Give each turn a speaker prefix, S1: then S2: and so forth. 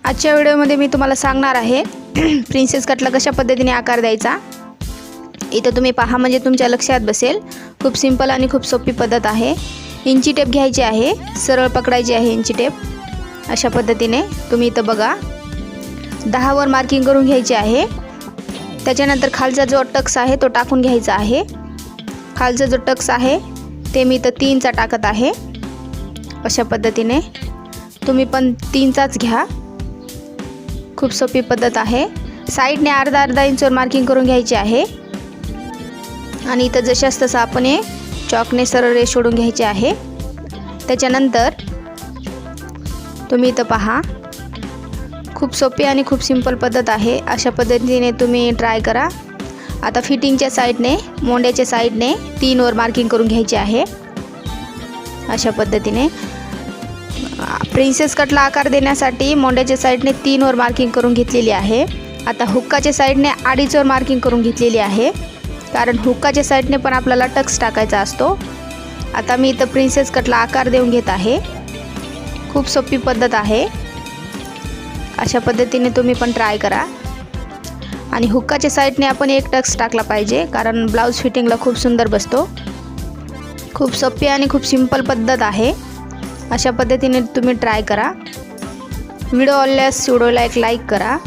S1: आजच्या व्हिडिओमध्ये मी तुम्हाला सांगणार आहे प्रिन्सेस कटला कशा पद्धतीने आकार द्यायचा। इथं तुम्ही पहा म्हणजे तुमच्या लक्षात बसेल। खूप सिंपल आणि खूप सोपी पद्धत आहे। इंची टेप घ्यायची आहे, सरळ पकडायची आहे इंची टेप। अशा पद्धतीने तुम्ही इथं बघा 10 वर मार्किंग करून घ्यायची आहे। त्याच्यानंतर खालचा जो टक्स आहे तो टाकून घ्यायचा आहे। खालचा जो टक्स आहे ते मी इथं 3 चा टाकत आहे। अशा पद्धतीने तुम्ही पण 3 चाच घ्या। खूप सोपी पद्धत आहे। साइडने अर्धा इंचवर मार्किंग करून घ्यायची आहे आणि इथं जशास तसं आपण हे चॉकने सरळ रेष ओढून घ्यायची आहे। त्याच्यानंतर तुम्ही इथं पहा खूप सोपी आणि खूप सिंपल पद्धत आहे। अशा पद्धतीने तुम्ही ट्राय करा। आता फिटिंगच्या साइडने मोंड्याच्या साइडने 3 वर मार्किंग करून घ्यायची आहे। अशा पद्धतीने प्रिन्सेस कटला आकार देण्यासाठी मोंड्याच्या साइडने 3 वर मार्किंग करून घेतलेली आहे। आता हुक्काच्या साइडने 2.5 वर मार्किंग करून घेतलेली आहे, कारण हुक्काच्या साइडने पण आपल्याला टक्स टाकायचा असतो। आता मी इथं प्रिन्सेस कटला आकार देऊन घेत आहे। खूप सोपी पद्धत आहे। अशा पद्धतीने तुम्ही पण ट्राय करा। आणि हुक्काच्या साइडने आपण एक टक्स टाकला पाहिजे, कारण ब्लाउज फिटिंगला खूप सुंदर बसतो। खूप सोपी आणि खूप सिंपल पद्धत आहे। अशा पद्धतीने तुम्ही ट्राय करा। व्हिडिओ आवडल्यास व्हिडिओला एक लाईक करा।